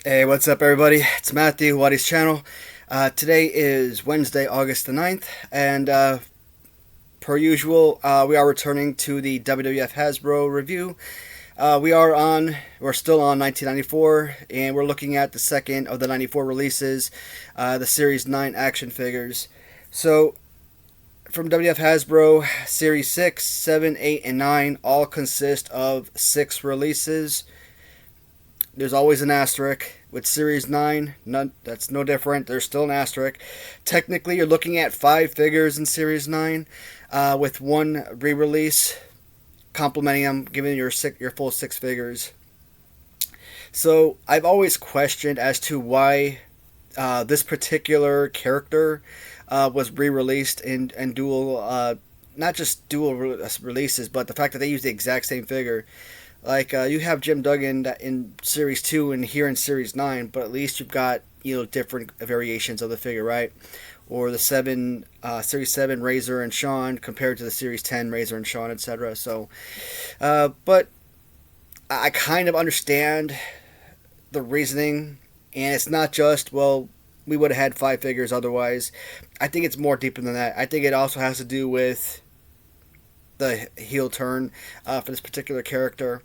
Hey, what's up, everybody? It's Matthew, Watty's channel. Today is Wednesday, August the 9th, and per usual, we are returning to the WWF Hasbro review. We're still on 1994, and we're looking at the second of the 94 releases, the Series 9 action figures. So, from WWF Hasbro, Series 6, 7, 8, and 9 all consist of 6 releases. There's always an asterisk. With Series 9, that's no different. There's still an asterisk. Technically, you're looking at 5 figures in Series 9, with one re-release, complementing them, giving your full 6 figures. So, I've always questioned as to why this particular character was re-released in dual, not just dual releases, but the fact that they use the exact same figure. Like, you have Jim Duggan in Series 2 and here in Series 9, but at least you've got, different variations of the figure, right? Or the Series 7 Razor and Shawn compared to the Series 10 Razor and Shawn, etc. So, but I kind of understand the reasoning, and it's not just, well, we would have had 5 figures otherwise. I think it's more deeper than that. I think it also has to do with the heel turn for this particular character.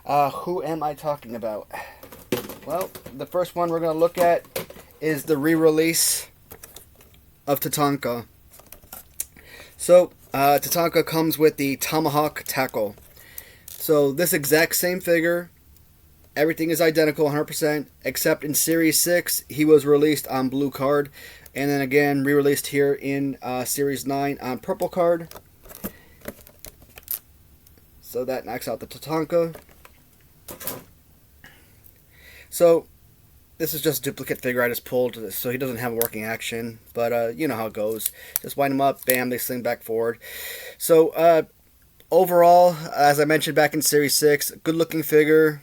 Who am I talking about? Well, the first one we're going to look at is the re-release of Tatanka. So, Tatanka comes with the Tomahawk Tackle. So, this exact same figure, everything is identical 100%, except in Series 6, he was released on blue card, and then again, re-released here in Series 9 on purple card. So that knocks out the Tatanka. So this is just a duplicate figure I just pulled, so he doesn't have a working action. But you know how it goes. Just wind him up, bam, they sling back forward. So overall, as I mentioned back in Series 6, good looking figure.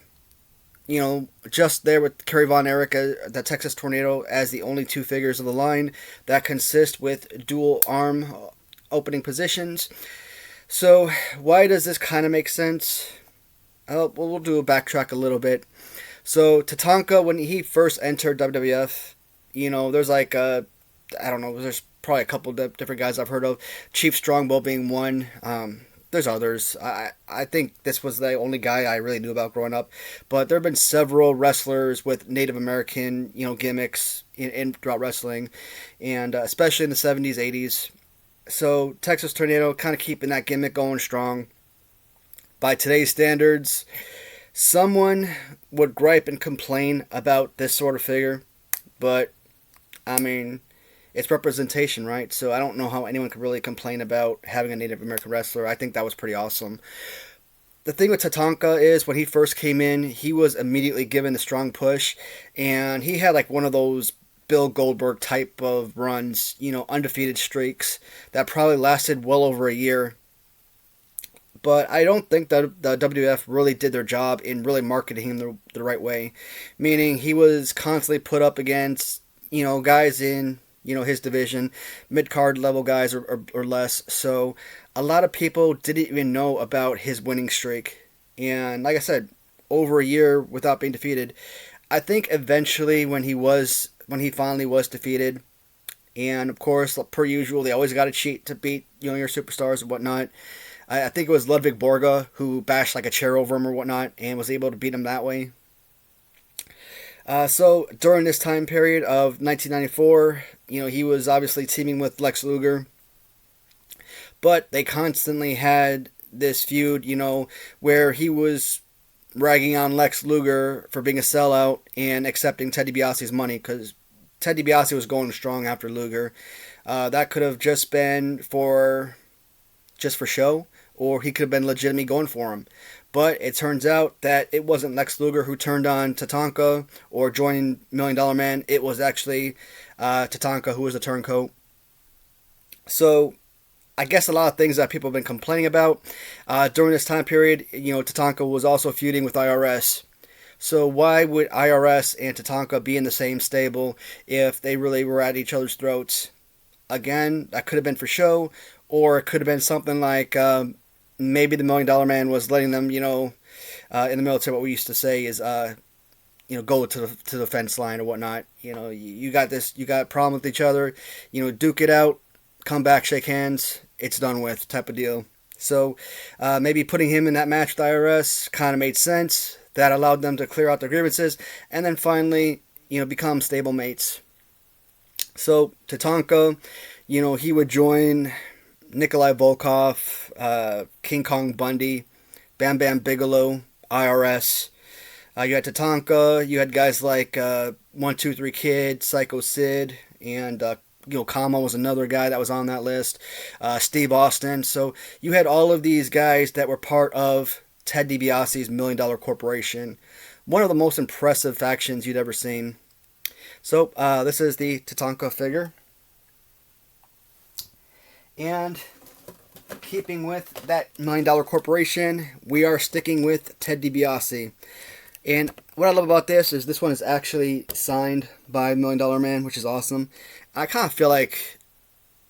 Just there with Kerry Von Erich, the Texas Tornado, as the only 2 figures of the line that consist with dual arm opening positions. So, why does this kind of make sense? We'll do a backtrack a little bit. So, Tatanka, when he first entered WWF, there's like, I don't know, there's probably a couple different guys I've heard of. Chief Strongbow being one. There's others. I think this was the only guy I really knew about growing up. But there have been several wrestlers with Native American, gimmicks throughout wrestling. And especially in the 70s, 80s. So, Texas Tornado kind of keeping that gimmick going strong. By today's standards, someone would gripe and complain about this sort of figure. But, I mean, it's representation, right? So, I don't know how anyone could really complain about having a Native American wrestler. I think that was pretty awesome. The thing with Tatanka is when he first came in, he was immediately given a strong push. And he had like one of those Bill Goldberg type of runs, undefeated streaks that probably lasted well over a year. But I don't think that the WWF really did their job in really marketing him the right way. Meaning he was constantly put up against, guys in, his division, mid-card level guys or less. So a lot of people didn't even know about his winning streak. And like I said, over a year without being defeated. I think eventually when he finally was defeated, and of course, per usual, they always got to cheat to beat, your superstars and whatnot. I think it was Ludwig Borga who bashed like a chair over him or whatnot and was able to beat him that way. So during this time period of 1994, he was obviously teaming with Lex Luger, but they constantly had this feud, where he was ragging on Lex Luger for being a sellout and accepting Ted DiBiase's money because Ted DiBiase was going strong after Luger. That could have just been for show, or he could have been legitimately going for him. But it turns out that it wasn't Lex Luger who turned on Tatanka or joined $1 Million Man. It was actually Tatanka who was a turncoat. So I guess a lot of things that people have been complaining about during this time period, Tatanka was also feuding with IRS. So why would IRS and Tatanka be in the same stable if they really were at each other's throats? Again, that could have been for show, or it could have been something like maybe the $1 Million Man was letting them, in the military, what we used to say is go to the fence line or whatnot. You got this, you got a problem with each other, duke it out, come back, shake hands, it's done with type of deal. So maybe putting him in that match with IRS kind of made sense. That allowed them to clear out their grievances, and then finally, become stable mates. So Tatanka, he would join Nikolai Volkov, King Kong Bundy, Bam Bam Bigelow, IRS. You had Tatanka. You had guys like 123 Kid, Psycho Sid, and Kama was another guy that was on that list. Steve Austin. So you had all of these guys that were part of Ted DiBiase's $1 Million Corporation. One of the most impressive factions you'd ever seen. So this is the Tatanka figure. And keeping with that $1 Million Corporation, we are sticking with Ted DiBiase. And what I love about this one is actually signed by $1 Million Man, which is awesome. I kind of feel like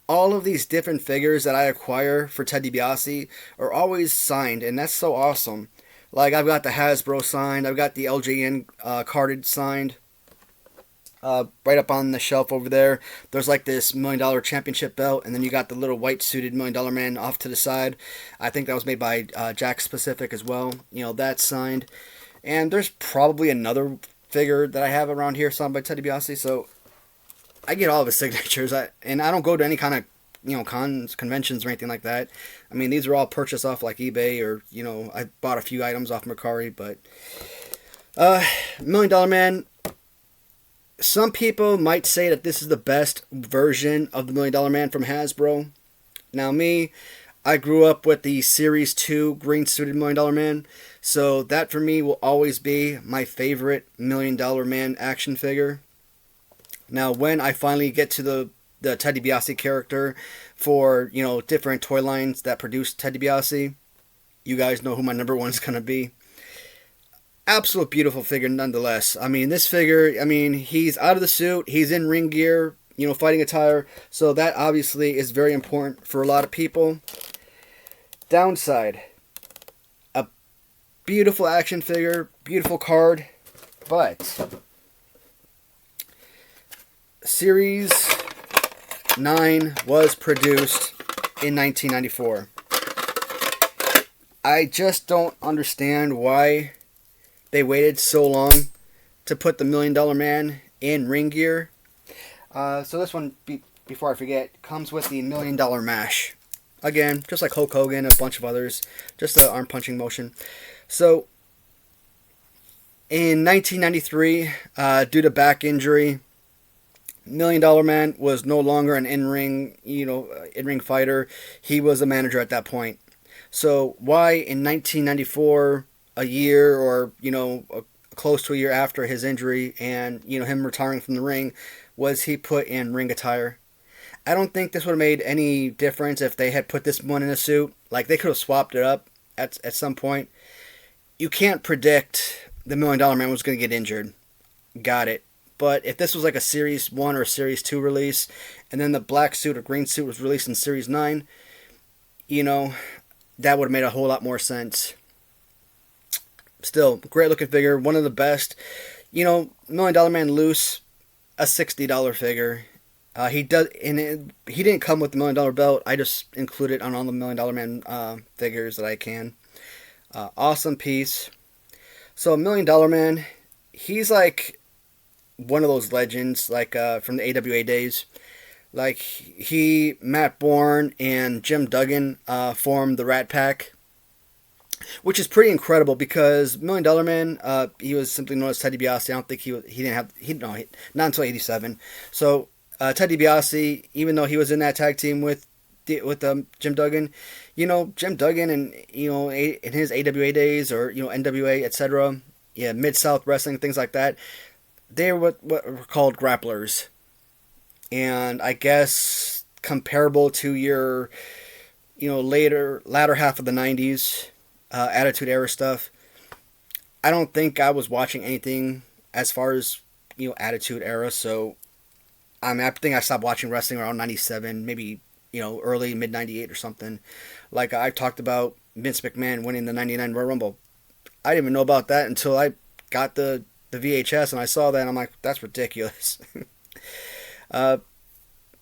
all of these different figures that I acquire for Ted DiBiase are always signed, and that's so awesome. Like, I've got the Hasbro signed, I've got the LJN carded signed. Right up on the shelf over there, there's like this $1 Million Championship belt, and then you got the little white suited $1 Million Man off to the side. I think that was made by Jack Specific as well. That's signed. And there's probably another figure that I have around here signed by Ted DiBiase, so I get all of his signatures. And I don't go to any kind of cons, conventions or anything like that. I mean, these are all purchased off like eBay, or I bought a few items off Mercari. But $1 Million Man. Some people might say that this is the best version of the $1 Million Man from Hasbro. Now me, I grew up with the Series 2 green suited $1 Million Man, so that for me will always be my favorite $1 Million Man action figure. Now when I finally get to the Ted DiBiase character for, different toy lines that produce Ted DiBiase, you guys know who my number one is going to be. Absolute beautiful figure nonetheless. I mean, this figure, he's out of the suit, he's in ring gear, fighting attire, so that obviously is very important for a lot of people. Downside, a beautiful action figure, beautiful card, but Series 9 was produced in 1994. I just don't understand why they waited so long to put the $1 Million Man in ring gear. So this one, before I forget, comes with the $1 Million Mash. Again, just like Hulk Hogan and a bunch of others, just the arm punching motion. So, in 1993, due to back injury, $1 Million Man was no longer an in-ring fighter. He was a manager at that point. So why in 1994, a year or close to a year after his injury and him retiring from the ring, was he put in ring attire? I don't think this would have made any difference if they had put this one in a suit. Like, they could have swapped it up at some point. You can't predict the $1 Million Man was going to get injured. Got it. But if this was like a Series 1 or a Series 2 release, and then the black suit or green suit was released in Series 9, that would have made a whole lot more sense. Still, great looking figure, one of the best. $1 Million Man loose, a $60 figure. He didn't come with the $1 Million belt. I just include it on all the $1 Million Man figures that I can. Awesome piece. So $1 Million Man, he's like one of those legends, like from the AWA days. Like, Matt Bourne and Jim Duggan formed the Rat Pack, which is pretty incredible because $1 Million Man, he was simply known as Ted DiBiase. I don't think not until '87. So Ted DiBiase, even though he was in that tag team with Jim Duggan, Jim Duggan and in his AWA days or NWA, etc. Mid-South Wrestling, things like that. They were what were called grapplers. And I guess comparable to your, latter half of the 90s, Attitude Era stuff. I don't think I was watching anything as far as, Attitude Era. So, I think I stopped watching wrestling around 97, maybe, early, mid-98 or something. Like I talked about Vince McMahon winning the 99 Royal Rumble. I didn't even know about that until I got the the VHS, and I saw that, and I'm like, that's ridiculous. uh,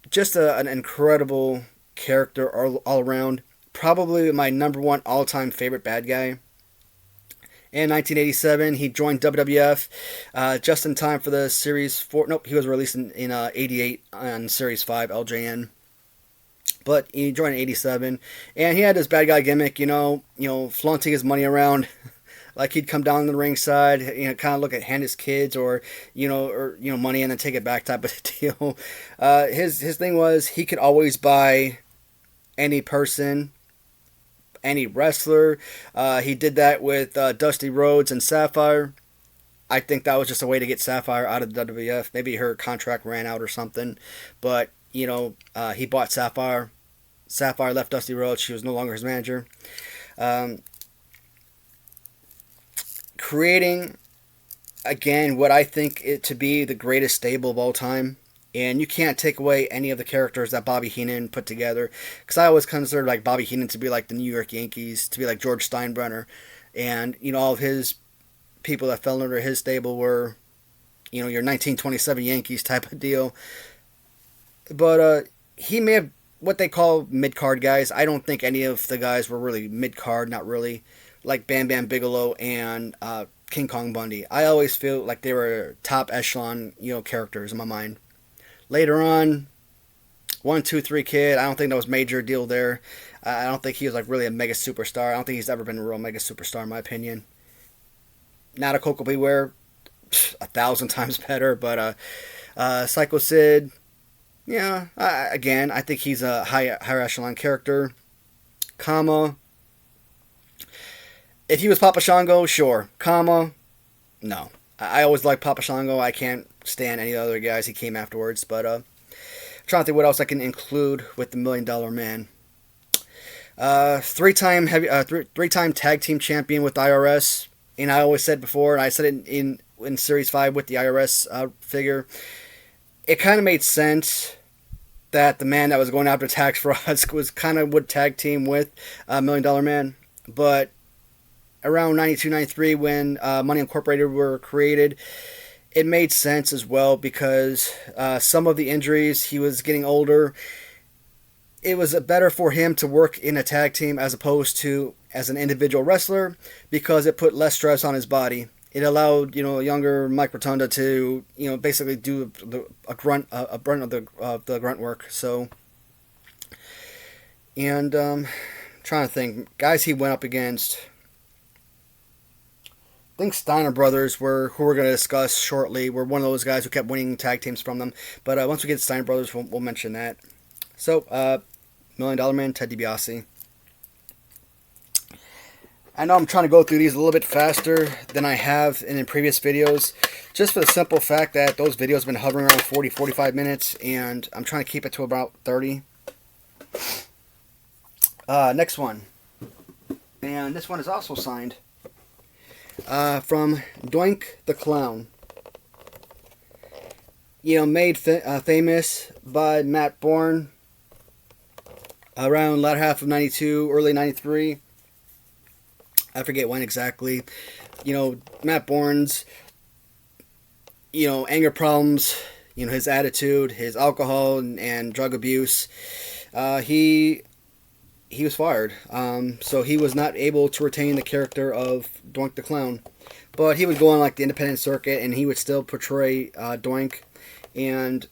just an incredible character all around. Probably my number one all-time favorite bad guy. In 1987, he joined WWF just in time for the Series 4. Nope, he was released in 88 on Series 5 LJN. But he joined in 87, and he had this bad guy gimmick, flaunting his money around. Like he'd come down the ringside, kind of look at hand his kids or money and then take it back type of deal. His thing was he could always buy any person, any wrestler. He did that with Dusty Rhodes and Sapphire. I think that was just a way to get Sapphire out of the WWF. Maybe her contract ran out or something, but he bought Sapphire. Sapphire left Dusty Rhodes. She was no longer his manager. Creating, again, what I think it to be the greatest stable of all time. And you can't take away any of the characters that Bobby Heenan put together. Because I always considered like Bobby Heenan to be like the New York Yankees, to be like George Steinbrenner. And, all of his people that fell under his stable were, your 1927 Yankees type of deal. But he may have what they call mid-card guys. I don't think any of the guys were really mid-card, not really. Like Bam Bam Bigelow and King Kong Bundy. I always feel like they were top echelon, characters in my mind. Later on, 1, 2, 3 Kid, I don't think that was a major deal there. I don't think he was like really a mega superstar. I don't think he's ever been a real mega superstar in my opinion. Not a Coco Beware, 1,000 times better. But Psycho Sid, yeah, again, I think he's a higher echelon character. Kama, if he was Papa Shango, sure. Kama, no. I always liked Papa Shango. I can't stand any other guys he came afterwards. But I'm trying to think what else I can include with the $1 Million Man. Three-time tag team champion with IRS. And I always said before, and I said it in Series 5 with the IRS figure, it kind of made sense that the man that was going after tax frauds was kind of would tag team with $1 Million Man. But around 92, 93, when Money Incorporated were created, it made sense as well because some of the injuries, he was getting older. It was better for him to work in a tag team as opposed to as an individual wrestler because it put less stress on his body. It allowed, younger Mike Rotunda to, basically do a brunt of the grunt work. So, and trying to think, guys he went up against. I think Steiner Brothers who we're going to discuss shortly. Were one of those guys who kept winning tag teams from them. But once we get to Steiner Brothers, we'll mention that. So, $1 Million Man, Ted DiBiase. I know I'm trying to go through these a little bit faster than I have in previous videos. Just for the simple fact that those videos have been hovering around 40, 45 minutes. And I'm trying to keep it to about 30. Next one. And this one is also signed. From Doink the Clown. Made famous by Matt Bourne around latter half of 92, early 93. I forget when exactly. Matt Bourne's, anger problems, his attitude, his alcohol and drug abuse. He was fired. So he was not able to retain the character of Doink the Clown. But he would go on like the independent circuit and he would still portray Doink. And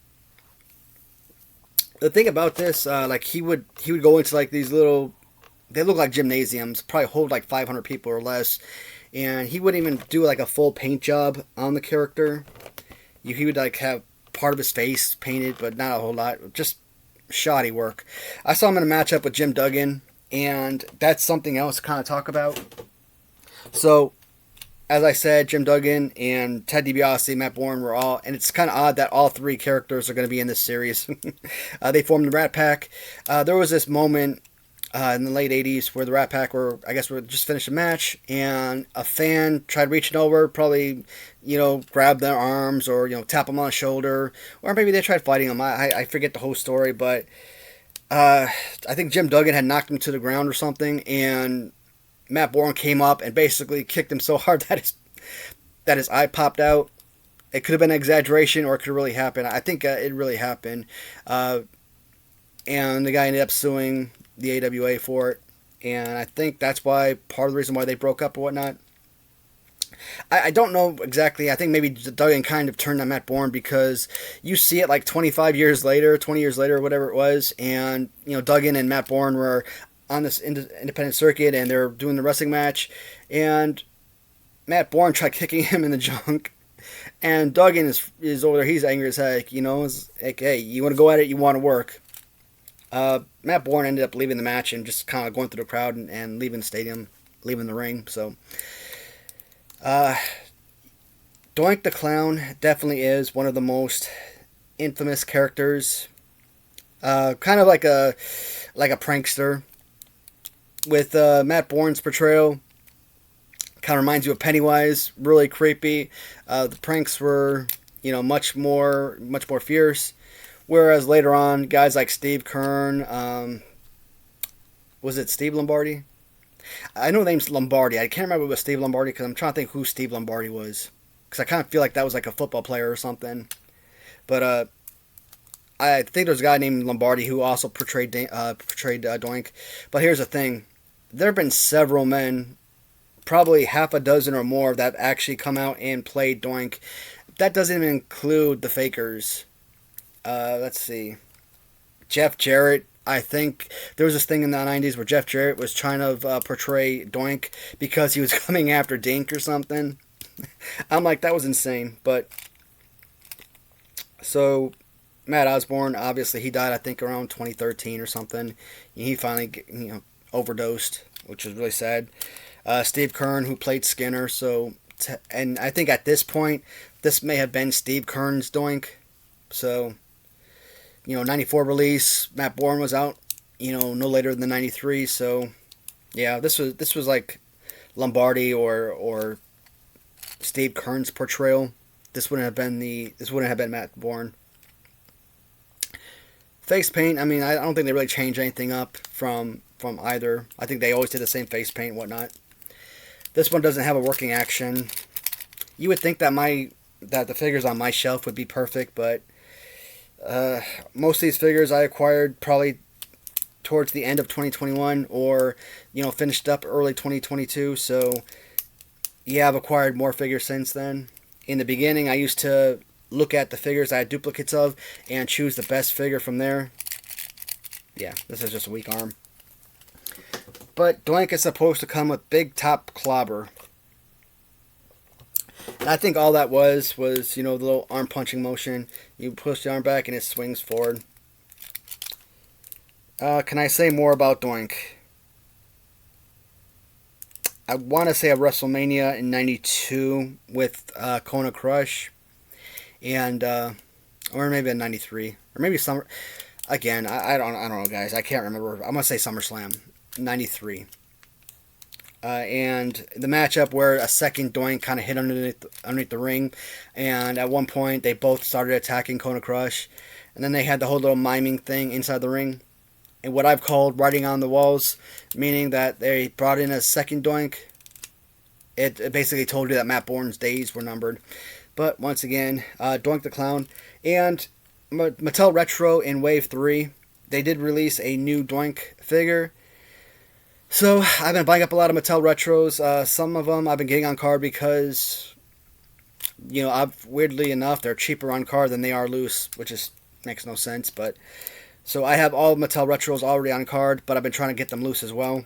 the thing about this, like he would go into like these little, they look like gymnasiums, probably hold like 500 people or less. And he wouldn't even do like a full paint job on the character. He would like have part of his face painted, but not a whole lot. Just shoddy work. I saw him in a matchup with Jim Duggan, and that's something else to kind of talk about. So, as I said, Jim Duggan and Ted DiBiase, Matt Bourne were all, and it's kind of odd that all three characters are going to be in this series. They formed the Rat Pack. There was this moment in the late 80s where the Rat Pack were just finished a match, and a fan tried reaching over, probably, grab their arms or, tap them on the shoulder, or maybe they tried fighting them. I forget the whole story, but I think Jim Duggan had knocked him to the ground or something, and Matt Bourne came up and basically kicked him so hard that that his eye popped out. It could have been an exaggeration, or it could really happen. I think it really happened. And the guy ended up suing the AWA for it. And I think that's why, part of the reason why they broke up or whatnot. I don't know exactly. I think maybe Duggan kind of turned on Matt Bourne, because you see it like 25 years later, 20 years later, whatever it was. And, Duggan and Matt Bourne were on this independent circuit, and they're doing the wrestling match. And Matt Bourne tried kicking him in the junk. And Duggan is over there. He's angry as heck. It's like, hey, you want to go at it? You want to work? Matt Bourne ended up leaving the match and just kind of going through the crowd and leaving the stadium, leaving the ring. So, Doink the Clown definitely is one of the most infamous characters. Kind of like a prankster. With Matt Bourne's portrayal, kind of reminds you of Pennywise. Really creepy. The pranks were, much more fierce. Whereas later on, guys like Steve Kern, was it Steve Lombardi? I know the name's Lombardi. I can't remember if it was Steve Lombardi, because I'm trying to think who Steve Lombardi was. Because I kind of feel like that was like a football player or something. But I think there's a guy named Lombardi who also portrayed Doink. But here's the thing. There have been several men, probably half a dozen or more, that have actually come out and played Doink. That doesn't even include the fakers. Let's see. Jeff Jarrett. I think there was this thing in the 90s where Jeff Jarrett was trying to portray Doink because he was coming after Dink or something. I'm like, that was insane. But, so, Matt Osborne, obviously, he died, I think, around 2013 or something. He finally, overdosed, which was really sad. Steve Kern, who played Skinner, and I think at this point, this may have been Steve Kern's Doink. So, 94 release. Matt Bourne was out, no later than 93. So, yeah, this was like Lombardi or Steve Kern's portrayal. This wouldn't have been Matt Bourne. Face paint. I mean, I don't think they really changed anything up from either. I think they always did the same face paint and whatnot. This one doesn't have a working action. You would think that the figures on my shelf would be perfect, but most of these figures I acquired probably towards the end of 2021 or, finished up early 2022. So, yeah, I've acquired more figures since then. In the beginning, I used to look at the figures I had duplicates of and choose the best figure from there. Yeah, this is just a weak arm. But Doink is supposed to come with big top clobber. And I think all that was the little arm punching motion. You push the arm back and it swings forward. Can I say more about Doink? I want to say a WrestleMania in '92 with Kona Crush, and or maybe in '93, or maybe Summer. Again, I don't know, guys. I can't remember. I'm gonna say SummerSlam '93. And the matchup where a second Doink kind of hit underneath the ring, and at one point they both started attacking Kona Crush, and then they had the whole little miming thing inside the ring, and what I've called writing on the walls, meaning that they brought in a second Doink. It basically told you that Matt Bourne's days were numbered. But once again, Doink the Clown, and Mattel Retro in Wave 3, they did release a new Doink figure. So, I've been buying up a lot of Mattel Retros. Some of them I've been getting on card because, weirdly enough, they're cheaper on card than they are loose, which makes no sense. But so, I have all Mattel Retros already on card, but I've been trying to get them loose as well.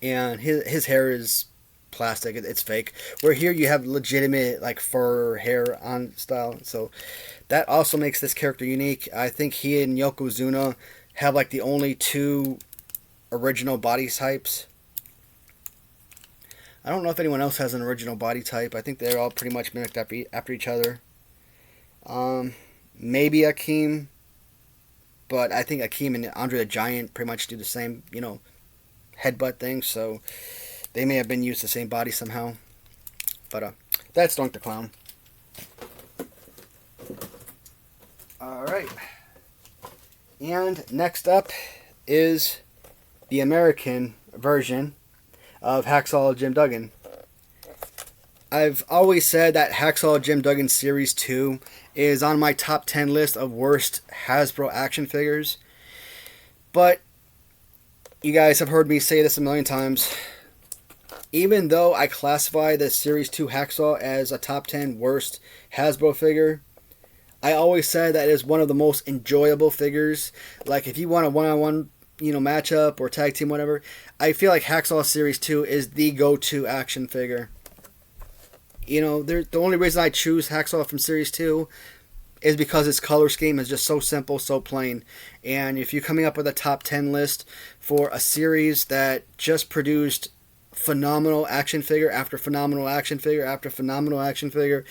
And his hair is plastic. It's fake. Where here you have legitimate, like, fur hair on style. So, that also makes this character unique. I think he and Yokozuna have, like, the only two original body types. I don't know if anyone else has an original body type. I think they're all pretty much mimicked after each other. Maybe Akeem, but I think Akeem and Andre the Giant pretty much do the same, headbutt thing, so they may have been used the same body somehow. But that's Doink the Clown. Alright. And next up is the American version of Hacksaw Jim Duggan. I've always said that Hacksaw Jim Duggan Series 2 is on my top 10 list of worst Hasbro action figures. But you guys have heard me say this a million times. Even though I classify the Series 2 Hacksaw as a top 10 worst Hasbro figure, I always said that it is one of the most enjoyable figures. Like if you want a one-on-one, matchup or tag team, whatever, I feel like Hacksaw Series 2 is the go-to action figure. The only reason I choose Hacksaw from Series 2 is because its color scheme is just so simple, so plain. And if you're coming up with a top 10 list for a series that just produced phenomenal action figure after phenomenal action figure after phenomenal action figure,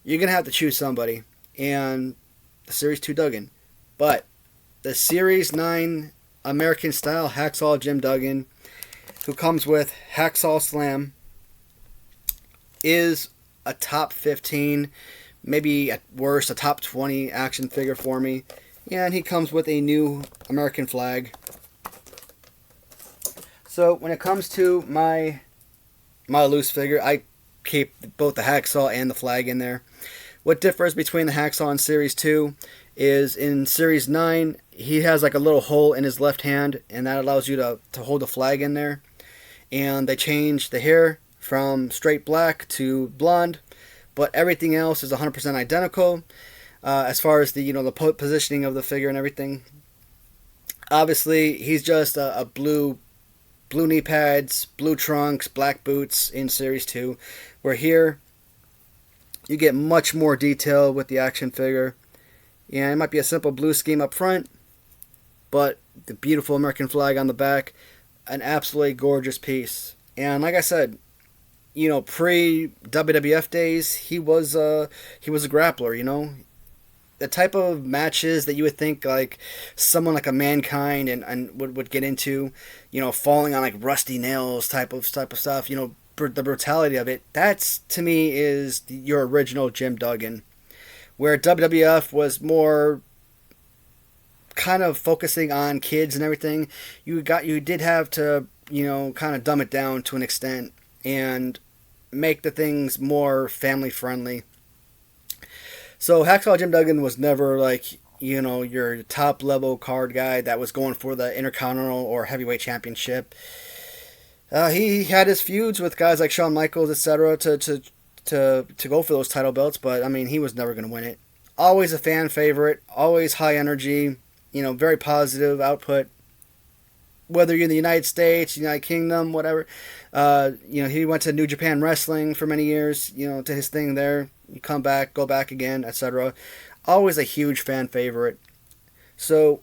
you're going to have to choose somebody. And the Series 2 Duggan. But the Series 9 American style Hacksaw Jim Duggan, who comes with Hacksaw Slam, is a top 15, maybe at worst a top 20 action figure for me. Yeah, and he comes with a new American flag. So when it comes to my loose figure, I keep both the Hacksaw and the flag in there. What differs between the Hacksaw and Series 2 is in Series 9, he has like a little hole in his left hand, and that allows you to hold the flag in there. And they changed the hair from straight black to blonde, but everything else is 100% identical as far as the positioning of the figure and everything. Obviously, he's just a blue knee pads, blue trunks, black boots in Series 2, where here you get much more detail with the action figure. Yeah, it might be a simple blue scheme up front, but the beautiful American flag on the back, an absolutely gorgeous piece. And like I said, pre-WWF days, he was a grappler, The type of matches that you would think like someone like a Mankind and would get into, falling on like rusty nails type of stuff, the brutality of it. That's, to me, is your original Jim Duggan. Where WWF was more kind of focusing on kids and everything, you did have to, kind of dumb it down to an extent and make the things more family friendly. So Hacksaw Jim Duggan was never like, your top level card guy that was going for the Intercontinental or Heavyweight Championship. He had his feuds with guys like Shawn Michaels, etc., to go for those title belts, but I mean, he was never going to win it. Always a fan favorite, always high energy, very positive output. Whether you're in the United States, United Kingdom, whatever, he went to New Japan Wrestling for many years, to his thing there. You come back, go back again, etc. Always a huge fan favorite. So,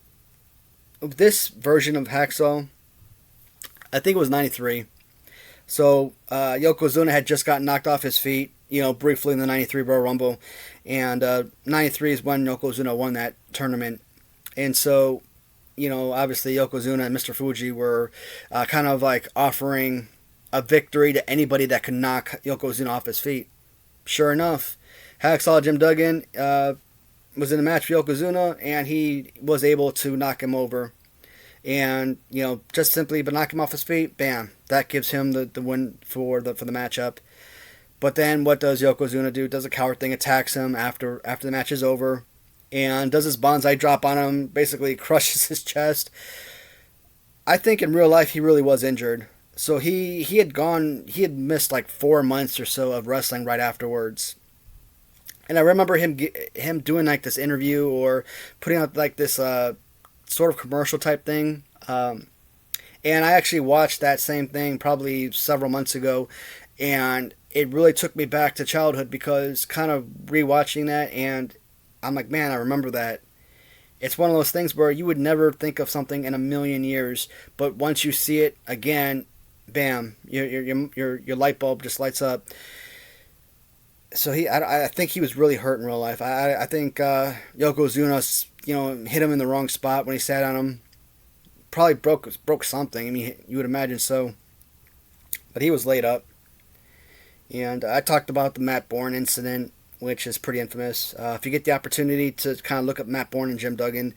this version of Hacksaw, I think it was 93. So, Yokozuna had just gotten knocked off his feet, briefly in the 93 Royal Rumble. And 93 is when Yokozuna won that tournament. And so, obviously Yokozuna and Mr. Fuji were kind of like offering a victory to anybody that could knock Yokozuna off his feet. Sure enough, Hacksaw Jim Duggan was in a match with Yokozuna, and he was able to knock him over. And, just simply but knock him off his feet, bam, that gives him the win for the matchup. But then what does Yokozuna do? Does a coward thing, attacks him after the match is over, and does his bonsai drop on him, basically crushes his chest. I think in real life he really was injured. So he had missed like 4 months or so of wrestling right afterwards. And I remember him doing like this interview or putting out like this sort of commercial type thing. And I actually watched that same thing probably several months ago, and it really took me back to childhood because kind of rewatching that, and I'm like, man, I remember that. It's one of those things where you would never think of something in a million years, but once you see it again, bam, your light bulb just lights up. So I think he was really hurt in real life. I think Yokozuna, hit him in the wrong spot when he sat on him. Probably broke something. I mean, you would imagine so. But he was laid up. And I talked about the Matt Bourne incident, which is pretty infamous. If you get the opportunity to kind of look up Matt Bourne and Jim Duggan,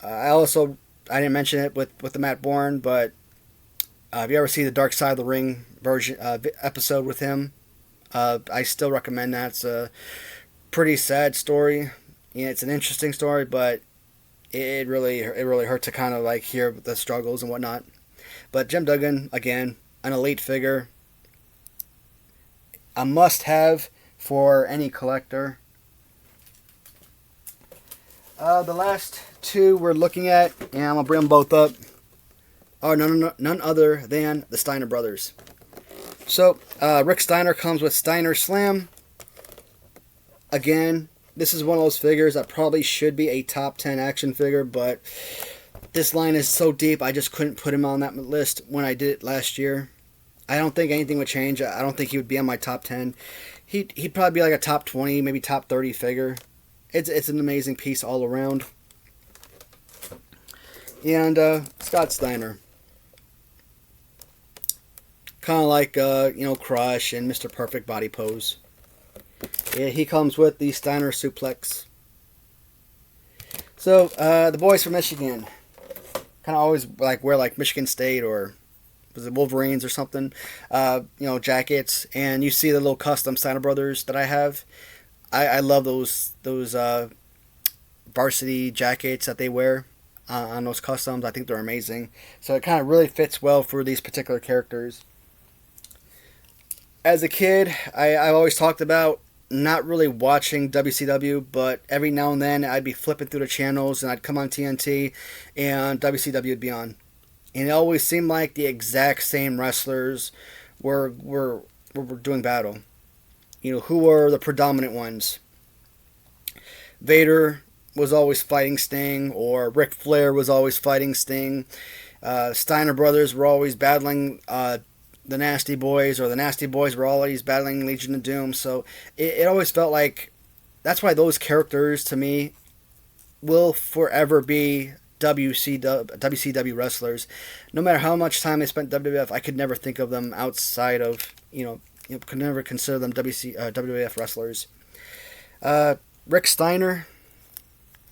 I didn't mention it with the Matt Bourne, but if you ever see the Dark Side of the Ring version episode with him, I still recommend that. It's a pretty sad story. Yeah, it's an interesting story, but it really hurt to kind of like hear the struggles and whatnot. But Jim Duggan, again, an elite figure, a must-have for any collector. The last two we're looking at, and I'm gonna bring them both up, are none other than the Steiner Brothers. So Rick Steiner comes with Steiner Slam. Again, this is one of those figures that probably should be a top 10 action figure, but this line is so deep, I just couldn't put him on that list when I did it last year. I don't think anything would change. I don't think he would be on my top 10. He'd probably be like a top 20, maybe top 30 figure. It's an amazing piece all around. And Scott Steiner. Kind of like, Crush and Mr. Perfect body pose. Yeah, he comes with the Steiner suplex. So, the boys from Michigan. Kind of always wear Michigan State or was it Wolverines or something, jackets. And you see the little custom Steiner Brothers that I have. I love those varsity jackets that they wear on those customs. I think they're amazing. So it kind of really fits well for these particular characters. As a kid, I've always talked about not really watching WCW, but every now and then I'd be flipping through the channels and I'd come on TNT and WCW would be on. And it always seemed like the exact same wrestlers were doing battle. Who were the predominant ones? Vader was always fighting Sting, or Ric Flair was always fighting Sting. Steiner Brothers were always battling the Nasty Boys, or the Nasty Boys were always battling Legion of Doom. So it always felt like that's why those characters to me will forever be WCW wrestlers. No matter how much time they spent WWF, I could never think of them outside of could never consider them WWF wrestlers. Rick Steiner,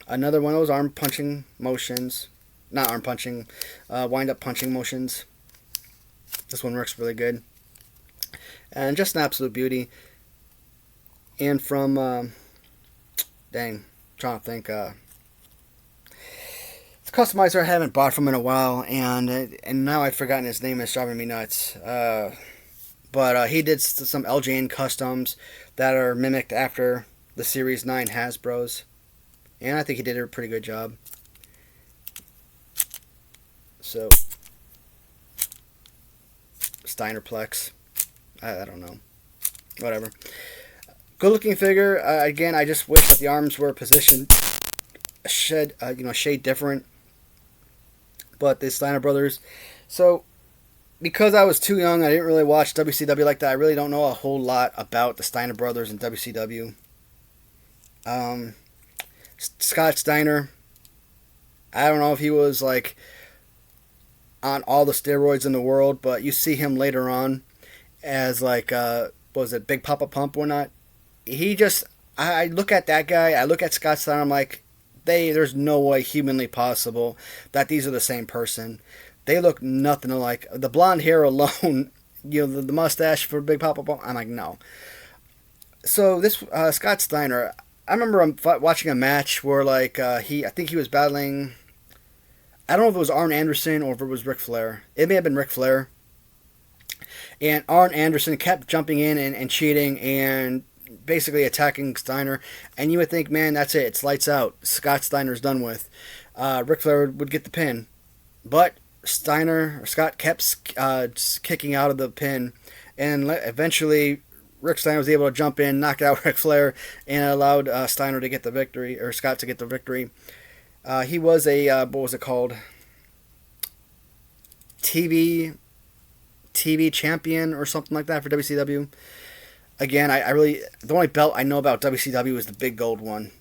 another one of those arm punching motions, not arm punching, wind up punching motions. This one works really good. And just an absolute beauty. And from, trying to think, it's a customizer I haven't bought from in a while, and now I've forgotten his name. It's driving me nuts. But he did some LJN customs that are mimicked after the Series 9 Hasbros. And I think he did a pretty good job. So, Steinerplex. I don't know. Whatever. Good looking figure. Again, I just wish that the arms were positioned a shade different. But the Steiner Brothers. So, because I was too young, I didn't really watch WCW like that. I really don't know a whole lot about the Steiner Brothers and WCW. Scott Steiner, I don't know if he was on all the steroids in the world, but you see him later on as Big Papa Pump or not. I look at that guy, I look at Scott Steiner, I'm like, there's no way humanly possible that these are the same person. They look nothing alike. The blonde hair alone, the mustache for Big Papa Pump, I'm like, no. So this Scott Steiner, I remember watching a match where I think he was battling, I don't know if it was Arn Anderson or if it was Ric Flair. It may have been Ric Flair. And Arn Anderson kept jumping in and cheating and basically attacking Steiner. And you would think, man, that's it. It's lights out. Scott Steiner's done with. Ric Flair would get the pin. But Scott kept kicking out of the pin. And eventually, Rick Steiner was able to jump in, knock out Ric Flair, and allowed Steiner to get the victory, or Scott to get the victory. He was a, what was it called? TV champion or something like that for WCW. Again, the only belt I know about WCW is the big gold one.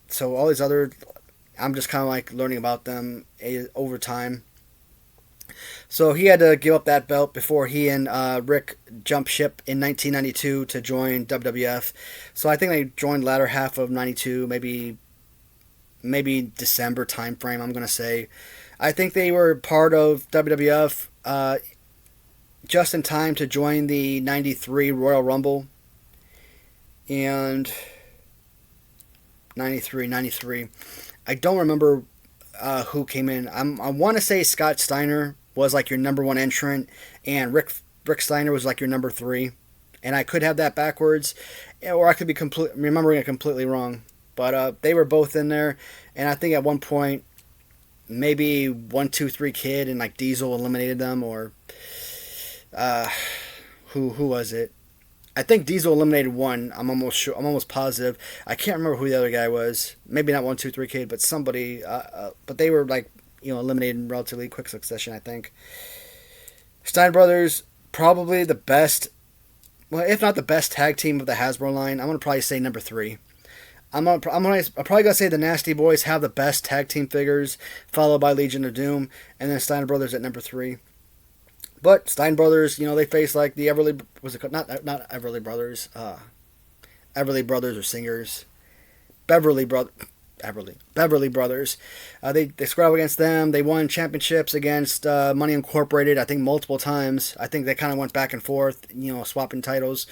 So all these other, I'm just kind of learning about them over time. So he had to give up that belt before he and Rick jumped ship in 1992 to join WWF. So I think they joined latter half of 92, maybe December time frame, I'm going to say. I think they were part of WWF just in time to join the 93 Royal Rumble. and 93. I don't remember who came in. I want to say Scott Steiner was like your number one entrant, and Rick Steiner was like your number three. And I could have that backwards, or I could be remembering it completely wrong. But they were both in there, and I think at one point, maybe 1, 2, 3 Kid and like Diesel eliminated them, or who was it? I think Diesel eliminated one. I'm almost sure. I'm almost positive. I can't remember who the other guy was. Maybe not 1, 2, 3 Kid, but somebody. But they were like eliminated in relatively quick succession. I think. Steiner Brothers, probably the best. Well, if not the best tag team of the Hasbro line, I'm gonna probably say number 3. I'm probably gonna say the Nasty Boys have the best tag team figures, followed by Legion of Doom, and then Steiner Brothers at number 3. But Stein Brothers, they faced like the Everly, was it not Everly Brothers, Everly Brothers or Singers, Beverly Brothers. They squared up against them. They won championships against Money Incorporated. I think multiple times. I think they kind of went back and forth, swapping titles.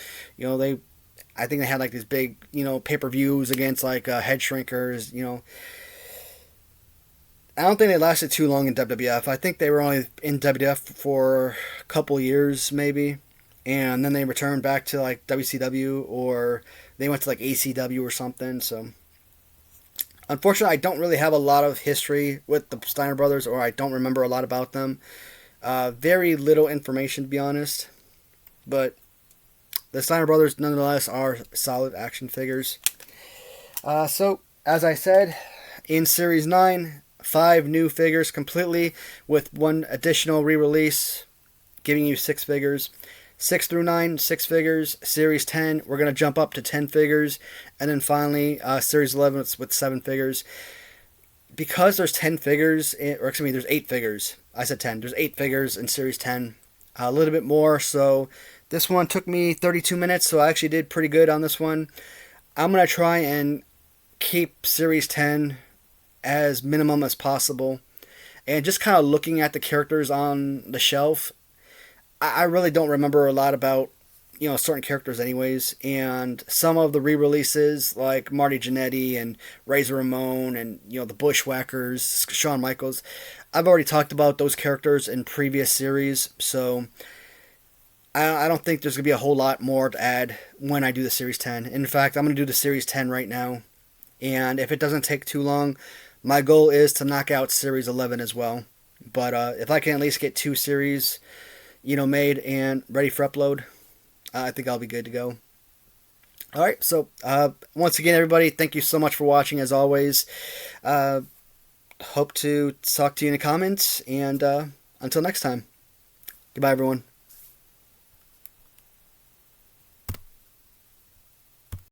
I think they had like these big, pay-per-views against like Head Shrinkers. I don't think they lasted too long in WWF. I think they were only in WWF for a couple years, maybe. And then they returned back to like WCW, or they went to like ACW or something. So, unfortunately, I don't really have a lot of history with the Steiner Brothers, or I don't remember a lot about them. Very little information, to be honest. But the Steiner Brothers, nonetheless, are solid action figures. So, as I said, in Series 9... 5 new figures completely, with 1 additional re-release, giving you 6 figures. 6 through 9, 6 figures. Series 10, we're going to jump up to 10 figures. And then finally, Series 11 with 7 figures. Because there's 10 figures, there's 8 figures. I said 10. There's 8 figures in Series 10. A little bit more, so this one took me 32 minutes, so I actually did pretty good on this one. I'm going to try and keep Series 10 as minimum as possible, and just kind of looking at the characters on the shelf, I really don't remember a lot about certain characters anyways, and some of the re-releases like Marty Jannetty and Razor Ramon and the Bushwhackers, Shawn Michaels, I've already talked about those characters in previous series, so I don't think there's going to be a whole lot more to add when I do the Series 10. In fact, I'm going to do the Series 10 right now, and if it doesn't take too long, my goal is to knock out Series 11 as well. But if I can at least get 2 series, made and ready for upload, I think I'll be good to go. Alright, so once again, everybody, thank you so much for watching, as always. Hope to talk to you in the comments, and until next time, goodbye, everyone.